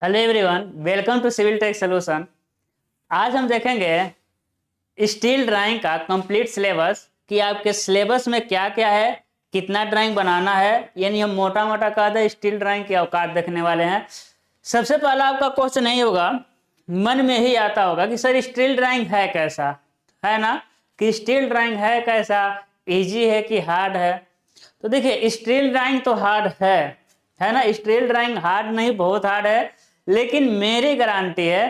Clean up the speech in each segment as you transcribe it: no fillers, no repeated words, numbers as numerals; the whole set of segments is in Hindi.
Hello everyone, welcome to civil tech solution. आज हम देखेंगे स्टील ड्राइंग का कंप्लीट सिलेबस कि आपके सिलेबस में क्या क्या है, कितना ड्राइंग बनाना है। यानी हम मोटा मोटा कहा था स्टील ड्राइंग की औकात देखने वाले हैं। सबसे पहला आपका क्वेश्चन नहीं होगा, मन में ही आता होगा कि सर स्टील ड्राइंग है कैसा, है ना, कि स्टील ड्राइंग है कैसा, इजी है कि हार्ड है। तो देखिए स्टील ड्राइंग तो हार्ड है ना। स्टील ड्राइंग हार्ड नहीं, बहुत हार्ड है, लेकिन मेरी गारंटी है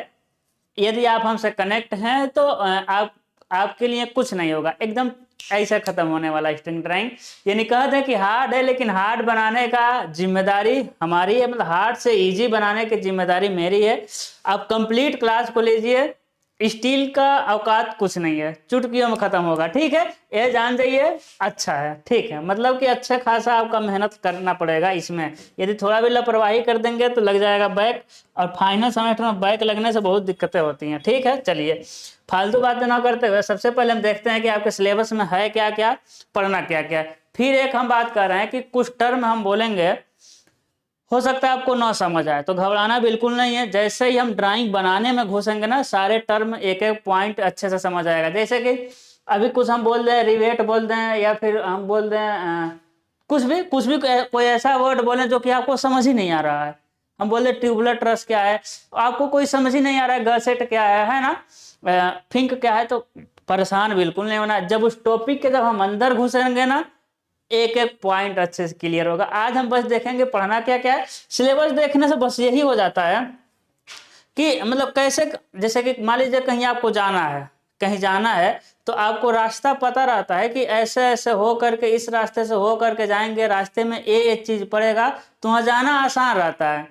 यदि आप हमसे कनेक्ट हैं तो आपके लिए कुछ नहीं होगा, एकदम ऐसा खत्म होने वाला स्ट्रिंग ड्राइंग। यानी कहते हैं कि हार्ड है, लेकिन हार्ड बनाने का जिम्मेदारी हमारी है, मतलब हार्ड से इजी बनाने की जिम्मेदारी मेरी है। आप कंप्लीट क्लास को लीजिए, स्टील का औकात कुछ नहीं है, चुटकियों में खत्म होगा। ठीक है, ये जान जाइए। अच्छा है, ठीक है, मतलब कि अच्छा खासा आपका मेहनत करना पड़ेगा इसमें। यदि थोड़ा भी लापरवाही कर देंगे तो लग जाएगा बैक, और फाइनल सेमेस्टर में बैक लगने से बहुत दिक्कतें होती हैं। ठीक है, चलिए फालतू बातें ना करते हुए सबसे पहले हम देखते हैं कि आपके सिलेबस में है क्या क्या, पढ़ना क्या क्या। फिर एक हम बात कर रहे हैं कि कुछ टर्म हम बोलेंगे, हो सकता है आपको ना समझ आए, तो घबराना बिल्कुल नहीं है। जैसे ही हम ड्राइंग बनाने में घुसेंगे ना, सारे टर्म एक एक पॉइंट अच्छे से समझ आएगा। जैसे कि अभी कुछ हम बोल दें, रिवेट बोल दें, या फिर हम बोल दें कुछ भी कोई ऐसा वर्ड बोलें जो कि आपको समझ ही नहीं आ रहा है। हम बोल दें ट्यूबुलर ट्रस क्या है, आपको कोई समझ ही नहीं आ रहा है। गसेट क्या है ना, फिंक क्या है, तो परेशान बिल्कुल नहीं होना। जब उस टॉपिक के जब हम अंदर घुसेंगे ना, एक एक पॉइंट अच्छे से क्लियर होगा। आज हम बस देखेंगे पढ़ना क्या क्या है। सिलेबस देखने से बस यही हो जाता है कि मतलब कैसे, जैसे कि मान लीजिए कहीं आपको जाना है, कहीं जाना है तो आपको रास्ता पता रहता है कि ऐसे ऐसे हो करके, इस रास्ते से हो करके जाएंगे, रास्ते में ये चीज पड़ेगा, तो वहां जाना आसान रहता है।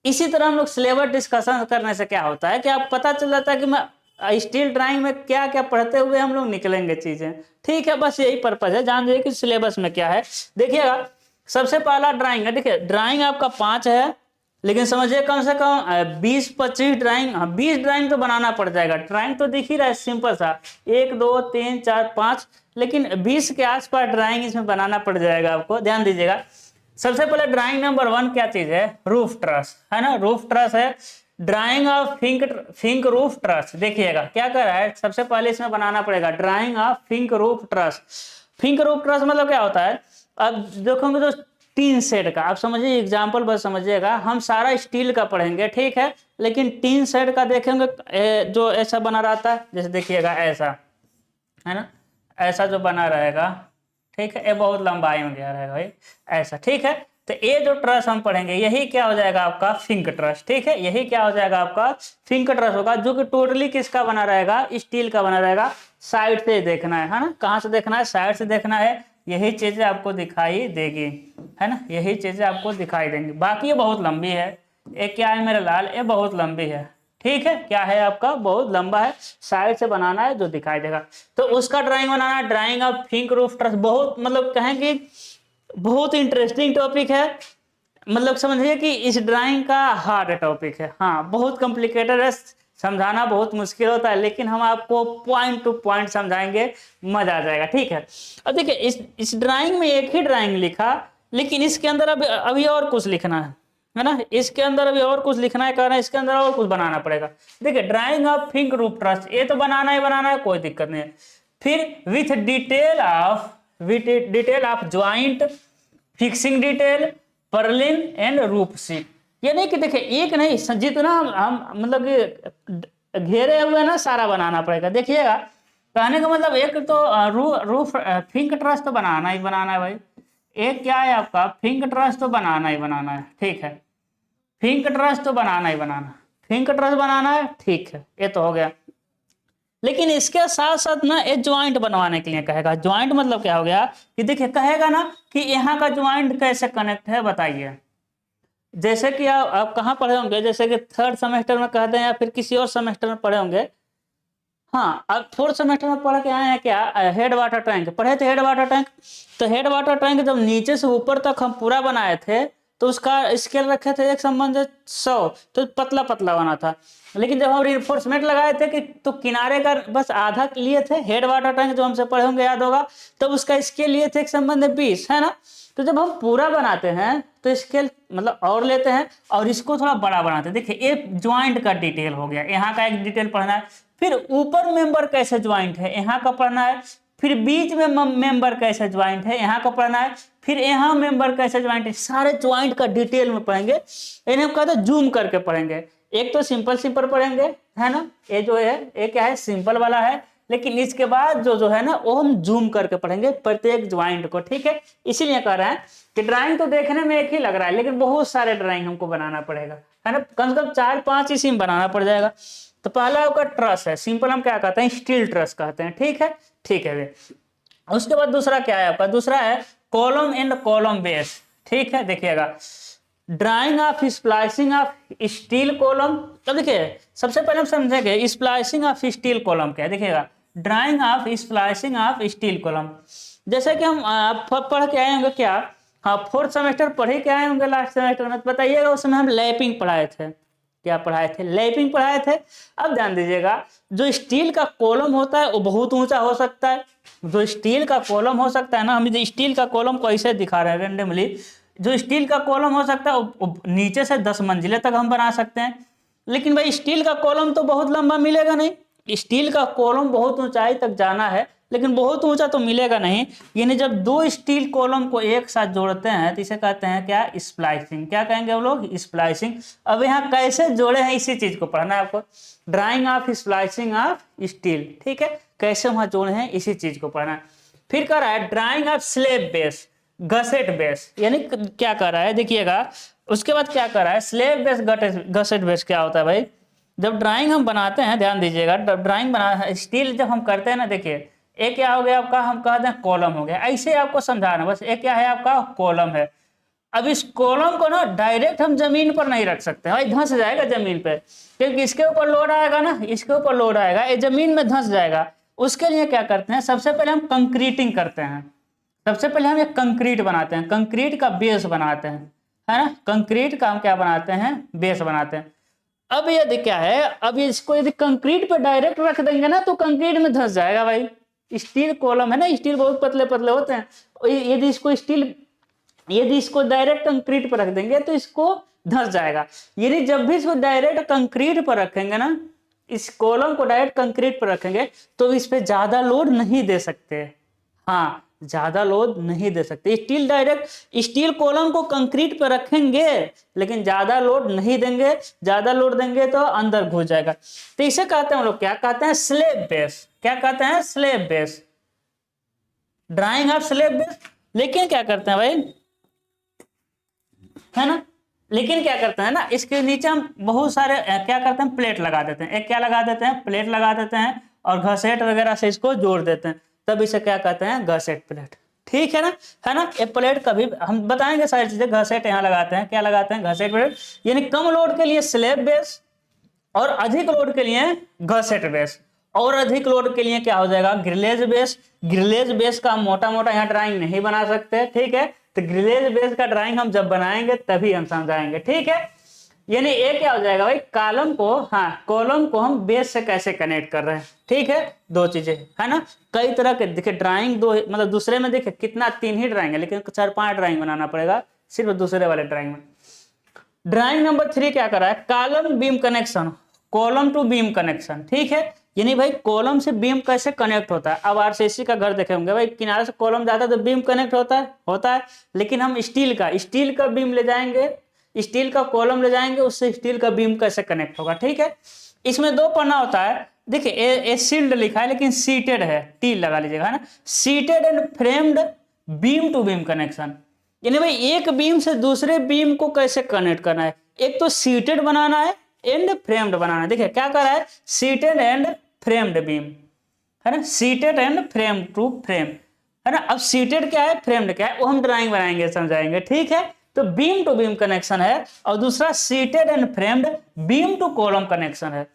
इसी तरह हम लोग सिलेबस डिस्कशन करने से क्या होता है कि आप पता चल जाता है कि मैं स्टील ड्राइंग में क्या क्या पढ़ते हुए हम लोग निकलेंगे चीजें। ठीक है, बस यही पर्पज है, जान लीजिए कि सिलेबस में क्या है। देखिएगा, सबसे पहला ड्राइंग है। देखिए ड्राइंग आपका 5 है, लेकिन समझिए कम से कम 20-25 ड्राइंग, 20 ड्राइंग तो बनाना पड़ जाएगा। ड्राइंग तो दिख ही रहा है सिंपल सा, 1 2 3 4 5, लेकिन 20 के आसपास ड्राइंग इसमें बनाना पड़ जाएगा आपको। ध्यान दीजिएगा, सबसे पहले ड्राइंग नंबर 1 क्या चीज है, रूफ ट्रस, है ना, रूफ ट्रस है। Drying of Fink roof truss, देखिएगा क्या कर रहा है, सबसे पहले इसमें बनाना पड़ेगा drying of Fink roof truss. Fink roof truss मतलब क्या होता है, अब देखोगे तो टीन शेड का, आप समझिए एग्जाम्पल बस समझिएगा, हम सारा स्टील का पढ़ेंगे ठीक है, लेकिन टीन शेड का देखेंगे जो ऐसा बना रहता है, जैसे देखिएगा ऐसा, है ना, ऐसा जो बना रहेगा, ठीक है, ये बहुत लंबाई में गया रहेगा भाई, ऐसा। ठीक है, तो ये जो ट्रस हम पढ़ेंगे यही क्या हो जाएगा आपका फिंक ट्रस। ठीक है, यही क्या हो जाएगा आपका फिंक ट्रस होगा, जो कि टोटली किसका बना रहेगा, स्टील का बना रहेगा। साइड से देखना है ना, कहाँ से देखना है, साइड से देखना है। यही चीजें आपको दिखाई देगी, है ना, यही चीजें आपको दिखाई देंगी। बाकी ये बहुत लंबी है, ये क्या है मेरे लाल, ये बहुत लंबी है। ठीक है, क्या है आपका, बहुत लंबा है, साइड से बनाना है जो दिखाई देगा। तो उसका ड्राइंग बनाना है, drying of Fink roof truss. बहुत मतलब कहें कि बहुत इंटरेस्टिंग टॉपिक है, मतलब समझिए कि इस ड्राइंग का हार्ड टॉपिक है। हाँ, बहुत कॉम्प्लिकेटेड है, समझाना बहुत मुश्किल होता है, लेकिन हम आपको पॉइंट टू पॉइंट समझाएंगे, मजा आ जाएगा। ठीक है, अब देखिए इस ड्राइंग में एक ही ड्राइंग लिखा, लेकिन इसके अंदर अभी और कुछ लिखना है ना, इसके अंदर अभी और कुछ लिखना है, कह रहे हैं इसके अंदर और कुछ बनाना पड़ेगा। देखिए drying of Fink roof truss, ये तो बनाना ही बनाना है, कोई दिक्कत नहीं है। फिर with detail of joint, fixing detail, Perlin and roof seat. ये नहीं कि देखिए एक नहीं, जितना हम मतलब कि घेरे हुए ना सारा बनाना पड़ेगा। देखिएगा, कहने का मतलब एक तो रूफ फिंक ट्रस तो बनाना ही बनाना है भाई। एक क्या है आपका फिंक ट्रस तो बनाना ही बनाना है। ठीक है, फिंक ट्रस तो बनाना ही बनाना, फिंक ट्रस बनाना है, ठीक है, ये तो हो गया। लेकिन इसके साथ साथ ना एक ज्वाइंट बनवाने के लिए कहेगा। ज्वाइंट मतलब क्या हो गया कि देखिए कहेगा ना कि यहाँ का ज्वाइंट कैसे कनेक्ट है बताइए। जैसे कि आप कहाँ पढ़े होंगे, जैसे कि 3rd सेमेस्टर में कहते हैं, या फिर किसी और सेमेस्टर में पढ़े होंगे। हाँ, अब 4th सेमेस्टर में पढ़ के आए हैं क्या, हेड वाटर टैंक पढ़े थे, हेड वाटर टैंक। तो हेड वाटर टैंक जब नीचे से ऊपर तक हम पूरा बनाए थे, तो उसका स्केल रखे थे एक संबंध 100, तो पतला पतला बना था। लेकिन जब हम रिइंफोर्समेंट लगाए थे कि तो किनारे का बस आधा लिए थे, हेड वाटर टैंक जो हमसे पढ़े होंगे याद होगा, तब उसका स्केल लिए थे एक संबंध 20, है ना। तो जब हम पूरा बनाते हैं तो स्केल मतलब और लेते हैं और इसको थोड़ा बड़ा बनाते हैं। देखिए एक ज्वाइंट का डिटेल हो गया, यहाँ का एक डिटेल पढ़ना है, फिर ऊपर मेंबर कैसे ज्वाइंट है यहाँ का पढ़ना है, फिर बीच में मेंबर कैसे ज्वाइंट है यहाँ का पढ़ना है, फिर यहाँ मेंबर कैसे ज्वाइंट है, सारे ज्वाइंट का डिटेल में पढ़ेंगे। इन्हें हम कहते हैं जूम करके पढ़ेंगे। एक तो सिंपल सिंपल पढ़ेंगे, है ना, ये जो है ये क्या है सिंपल वाला है, लेकिन इसके बाद जो है ना वो हम जूम करके पढ़ेंगे प्रत्येक ज्वाइंट को, ठीक है। इसीलिए कह रहे हैं कि ड्राइंग तो देखने में एक ही लग रहा है, लेकिन बहुत सारे ड्राइंग हमको बनाना पड़ेगा, है ना, कम से कम 4-5 इसी में बनाना पड़ जाएगा। तो पहला आपका ट्रस है, सिंपल हम क्या कहते हैं स्टील ट्रस कहते हैं, ठीक है, ठीक है वे। उसके बाद दूसरा क्या है आपका, दूसरा है कॉलम एंड कॉलम बेस, ठीक है। देखिएगा drying of splicing of steel column. तो देखिए सबसे पहले हम समझेंगे स्प्लाइसिंग ऑफ स्टील कॉलम क्या है। देखिएगा drying of splicing of steel column, जैसे कि हम पढ़ के आए होंगे क्या, हाँ 4th सेमेस्टर पढ़े के आए होंगे लास्ट सेमेस्टर में, बताइएगा उसमें हम लैपिंग पढ़ाए थे, क्या पढ़ाए थे, लैपिंग पढ़ाए थे। अब ध्यान दीजिएगा जो स्टील का कॉलम होता है वो बहुत ऊंचा हो सकता है, जो स्टील का कॉलम हो सकता है ना, हम स्टील का कॉलम को ऐसे दिखा रहे हैं रेंडमली, जो स्टील का कॉलम हो सकता है वो नीचे से 10 मंजिले तक हम बना सकते हैं। लेकिन भाई स्टील का कॉलम तो बहुत लंबा मिलेगा नहीं, स्टील का कॉलम बहुत ऊंचाई तक जाना है लेकिन बहुत ऊंचा तो मिलेगा नहीं। यानी जब दो स्टील कॉलम को एक साथ जोड़ते हैं तो इसे कहते हैं क्या, स्प्लाइसिंग। क्या कहेंगे हम लोग, स्प्लाइसिंग। अब यहाँ कैसे जोड़े हैं इसी चीज को पढ़ना है आपको, drying of splicing of steel, ठीक है, कैसे वहां जोड़े हैं इसी चीज को पढ़ना है। फिर कह रहा है drying of slab base gusset base, यानी क्या कर रहा है देखिएगा, उसके बाद क्या कर रहा है स्लेब बेस गसेट बेस। क्या होता है भाई, जब ड्राइंग हम बनाते हैं ध्यान दीजिएगा, ड्राइंग बना स्टील जब हम करते हैं ना, देखिए एक क्या हो गया आपका, हम कहते हैं कॉलम हो गया, ऐसे आपको समझाना बस। एक क्या है आपका कॉलम है। अब इस कॉलम को ना डायरेक्ट हम जमीन पर नहीं रख सकते, भाई धंस जाएगा जमीन पे, क्योंकि इसके ऊपर लोड आएगा ना, इसके ऊपर लोड आएगा, ये जमीन में धंस जाएगा। उसके लिए क्या करते हैं, सबसे पहले हम कंक्रीटिंग करते हैं, सबसे पहले हम एक कंक्रीट बनाते हैं, कंक्रीट का बेस बनाते हैं, है ना, कंक्रीट का हम क्या बनाते हैं, बेस बनाते हैं। अब यदि क्या है, अब इसको यदि कंक्रीट पे डायरेक्ट रख देंगे ना तो कंक्रीट में धंस जाएगा भाई। स्टील कॉलम है ना, स्टील बहुत पतले पतले होते हैं, यदि इसको डायरेक्ट कंक्रीट पर रख देंगे तो इसको धंस जाएगा। यदि जब भी इसको डायरेक्ट कंक्रीट पर रखेंगे ना, इस कॉलम को डायरेक्ट कंक्रीट पर रखेंगे तो इस पे ज्यादा लोड नहीं दे सकते, हाँ ज्यादा लोड नहीं दे सकते। स्टील डायरेक्ट स्टील कॉलम को कंक्रीट पर रखेंगे लेकिन ज्यादा लोड नहीं देंगे, ज्यादा लोड देंगे तो अंदर घुस जाएगा। तो इसे कहते हैं हम लोग क्या कहते हैं, स्लेब बेस। क्या कहते हैं, slab base, drying of slab base. लेकिन क्या करते हैं भाई, है ना, लेकिन क्या करते हैं ना, इसके नीचे हम बहुत सारे क्या करते हैं, प्लेट लगा देते हैं। एक क्या लगा देते हैं, प्लेट लगा देते हैं और घसेट वगैरह से इसको जोड़ देते हैं, तब इसे क्या कहते हैं, घसेट प्लेट, ठीक है ना, है ना। ये प्लेट कभी हम बताएंगे सारी चीजें। घसेट यहाँ लगाते हैं, क्या लगाते हैं, घसेट प्लेट, यानी कम लोड के लिए स्लेब बेस और अधिक लोड के लिए घसेट बेस, और अधिक लोड के लिए क्या हो जाएगा, ग्रिलेज बेस। ग्रिलेज बेस का मोटा मोटा यहाँ ड्राइंग नहीं बना सकते, ठीक है, तो ग्रिलेज बेस का ड्राइंग हम जब बनाएंगे तभी हम समझाएंगे, ठीक है। यानी ये क्या हो जाएगा भाई, कॉलम को, हाँ कॉलम को हम बेस से कैसे कनेक्ट कर रहे हैं, ठीक है, दो चीजें, है ना। कई तरह के देखिए ड्राइंग, दो मतलब दूसरे में देखिए कितना 3 ही ड्राइंग है, लेकिन 4-5 ड्राइंग बनाना पड़ेगा सिर्फ दूसरे वाले ड्राइंग में। ड्राइंग नंबर 3 क्या कर रहा है, column beam connection, column to beam connection, ठीक है। यानी भाई कॉलम से बीम कैसे कनेक्ट होता है। अब आरसीसी का घर देखे होंगे भाई, किनारे से कॉलम जाता है तो बीम कनेक्ट होता है, लेकिन हम स्टील का बीम ले जाएंगे, स्टील का कॉलम ले जाएंगे, उससे स्टील का बीम कैसे कनेक्ट होगा, ठीक है। इसमें 2 पन्ना होता है, देखिए ए सील्ड लिखा है लेकिन सीटेड है, टी लगा लीजिएगा, है ना, seated end framed beam to beam connection. यानी भाई एक बीम से दूसरे बीम को कैसे कनेक्ट करना है, एक तो सीटेड बनाना है एंड फ्रेम्ड बनाना है। देखिए क्या कर रहा है, सीटेड एंड फ्रेम्ड बीम, है ना, seated end frame to frame, है ना। अब सीटेड क्या है, फ्रेम्ड क्या है, वो हम ड्राइंग बनाएंगे समझाएंगे, ठीक है। तो बीम टू बीम कनेक्शन है और दूसरा seated end framed beam to column connection है।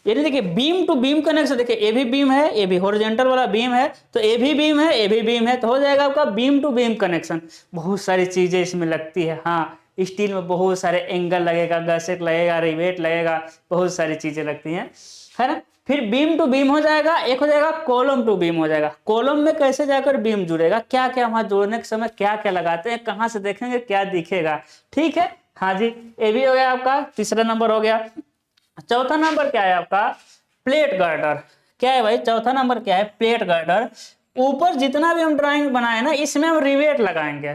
यानी देखिए बीम टू बीम कनेक्शन, देखिए ए भी बीम है, ए भी हॉरिजॉन्टल वाला बीम है, तो ए भी बीम है, ए भी बीम है, तो हो जाएगा आपका बीम टू बीम कनेक्शन। बहुत सारी चीजें इसमें लगती है, हाँ स्टील में बहुत सारे एंगल लगेगा, गसेट लगेगा, रिवेट लगेगा, बहुत सारी चीजें लगती हैं, है ना। फिर बीम टू बीम हो जाएगा, एक हो जाएगा कॉलम टू बीम हो जाएगा। कॉलम में कैसे जाकर बीम जुड़ेगा, क्या क्या वहां जोड़ने के समय क्या क्या लगाते हैं, कहाँ से देखेंगे क्या दिखेगा, ठीक है। हाँ जी, ये भी हो गया आपका, तीसरा नंबर हो गया। चौथा नंबर क्या है आपका, प्लेट गर्डर। क्या है भाई, चौथा नंबर क्या है, प्लेट गर्डर। ऊपर जितना भी हम ड्राइंग बनाए ना, इसमें हम रिवेट लगाएंगे,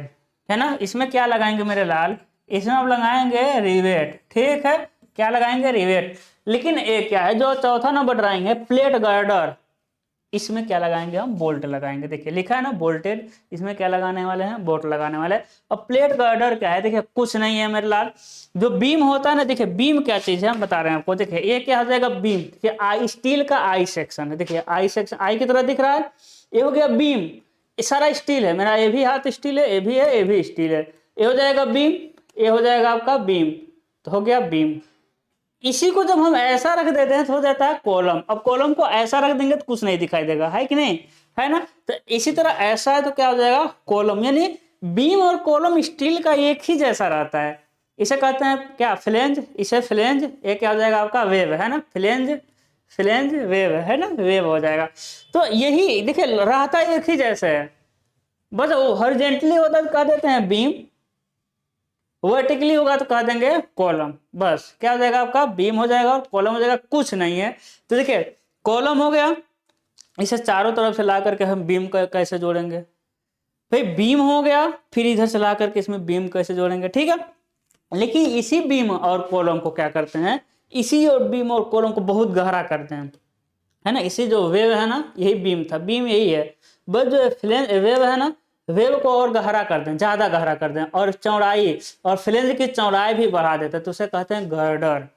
है ना। इसमें क्या लगाएंगे मेरे लाल, इसमें हम लगाएंगे रिवेट, ठीक है, क्या लगाएंगे, रिवेट। लेकिन एक क्या है, जो चौथा नंबर ड्राइंग है प्लेट गर्डर, इसमें क्या लगाएंगे हम, बोल्ट लगाएंगे। देखिए लिखा है ना बोल्टेड, इसमें क्या लगाने वाले हैं, बोल्ट लगाने वाले हैं। अब प्लेट गर्डर क्या है, देखिए कुछ नहीं है मेरे लाल, जो बीम होता है ना, देखिए बीम क्या चीज है हम बता रहे हैं आपको। देखिए ये क्या हो जाएगा, बीम, देखिए आई स्टील का आई सेक्शन है, देखिए आई सेक्शन आई की तरह दिख रहा है, ये हो गया बीम, ये सारा स्टील है, मेरा ये भी हाथ स्टील है, ये भी है, ये भी स्टील है, ये हो जाएगा बीम, ये हो जाएगा आपका बीम, तो हो गया बीम। इसी को जब हम ऐसा रख देते हैं तो हो जाता है कॉलम। अब कॉलम को ऐसा रख देंगे तो कुछ नहीं दिखाई देगा, है कि नहीं, है ना। तो इसी तरह ऐसा है तो क्या हो जाएगा, कॉलम। यानी बीम और कॉलम स्टील का एक ही जैसा रहता है, इसे कहते हैं क्या, फ्लेंज, इसे फ्लेंज, ये क्या हो जाएगा आपका, वेव, है ना, फ्लेंज, फ्लेंज वेव, है ना, वेव हो जाएगा। तो यही देखिए रहता एक ही जैसे है, बस वो हॉरिजॉन्टली होता है तो कह देते हैं बीम, वर्टिकली होगा तो कह देंगे कॉलम। बस क्या हो जाएगा आपका, बीम हो जाएगा और कॉलम हो जाएगा, कुछ नहीं है। तो देखिए कॉलम हो गया, इसे चारों तरफ से ला करके हम बीम को कैसे जोड़ेंगे, भाई बीम हो गया, फिर इधर से ला करके इसमें बीम कैसे जोड़ेंगे, ठीक है। लेकिन इसी बीम और कॉलम को क्या करते हैं, इसी और बीम और कॉलम को बहुत गहरा करते हैं, है ना। इसी जो वेव है ना, यही बीम था, बीम यही है, बस जो फ्लेंज वेव है ना, वेव को और गहरा कर दें, ज्यादा गहरा कर दें, और चौड़ाई और फ्लेंज की चौड़ाई भी बढ़ा देते हैं, तो उसे कहते हैं गर्डर,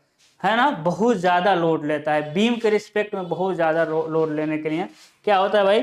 है ना। बहुत ज्यादा लोड लेता है, बीम के रिस्पेक्ट में बहुत ज्यादा लोड लेने के लिए क्या होता है भाई,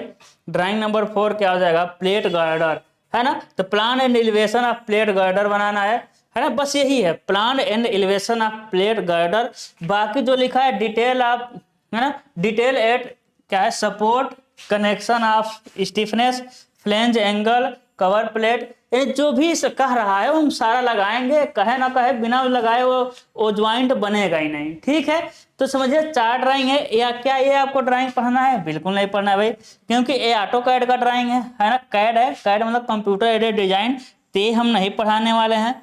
ड्राइंग नंबर 4 क्या हो जाएगा, प्लेट गर्डर, है ना। तो plan and elevation of plate girder बनाना है ना, बस यही है, plan and elevation of plate girder. बाकी जो लिखा है डिटेल ऑफ, है ना, डिटेल एट क्या है, support, connection of stiffness, flange angle, cover plate, ये जो भी कह रहा है वो हम सारा लगाएंगे, कहे ना कहे बिना लगाए वो ज्वाइंट बनेगा ही नहीं, ठीक है। तो समझिए 4 ड्राइंग है, या क्या ये आपको ड्राइंग पढ़ना है, बिल्कुल नहीं पढ़ना है भाई, क्योंकि ये ऑटो कैड का ड्राइंग है ना, कैड है, कैड मतलब कंप्यूटर एडेड डिजाइन, ते हम नहीं पढ़ाने वाले हैं,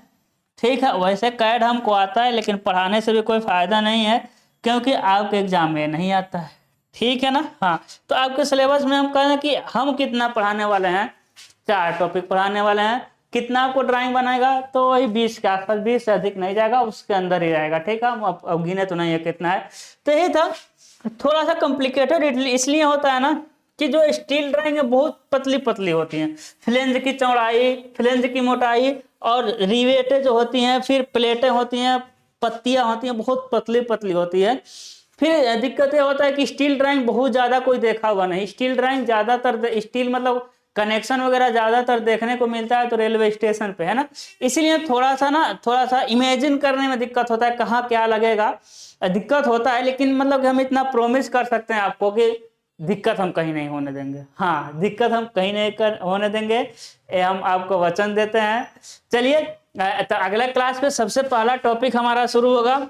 ठीक है। वैसे कैड हमको आता है, लेकिन पढ़ाने से भी कोई फायदा नहीं है, क्योंकि आपके एग्जाम में नहीं आता है, ठीक है ना। हाँ, तो आपके सिलेबस में हम कह रहे हैं कि हम कितना पढ़ाने वाले हैं, 4 टॉपिक पढ़ाने वाले हैं। कितना आपको ड्राइंग बनाएगा, तो वही 20 के आसपास, 20 से अधिक नहीं जाएगा, उसके अंदर ही रहेगा, ठीक है। हम अब गिने तो नहीं है कितना है। तो यही था, थोड़ा सा कॉम्प्लिकेटेड इसलिए होता है ना कि जो स्टील ड्राइंग है बहुत पतली पतली होती हैं, फ्लेंज की चौड़ाई, फ्लेंज की मोटाई, और रिवेटें जो होती हैं, फिर प्लेटें होती हैं, पत्तियां होती हैं, बहुत पतली पतली होती है। फिर दिक्कत ये होता है कि स्टील ड्राइंग बहुत ज्यादा कोई देखा हुआ नहीं, स्टील ड्राइंग ज्यादातर, स्टील मतलब कनेक्शन वगैरह ज्यादातर देखने को मिलता है तो रेलवे स्टेशन पे, है ना। इसीलिए थोड़ा सा इमेजिन करने में दिक्कत होता है, कहाँ क्या लगेगा, दिक्कत होता है। लेकिन मतलब कि हम इतना प्रॉमिस कर सकते हैं आपको कि दिक्कत हम कहीं नहीं होने देंगे, हाँ, दिक्कत हम कहीं नहीं होने देंगे, ये हम आपको वचन देते हैं। चलिए, तो अगले क्लास पे सबसे पहला टॉपिक हमारा शुरू होगा।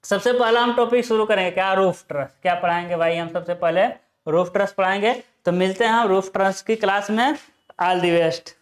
सबसे पहला हम टॉपिक शुरू करेंगे क्या, रूफ ट्रस। क्या पढ़ाएंगे भाई, हम सबसे पहले रूफ ट्रस पढ़ाएंगे। तो मिलते हैं हम रूफ ट्रस की क्लास में। All the best.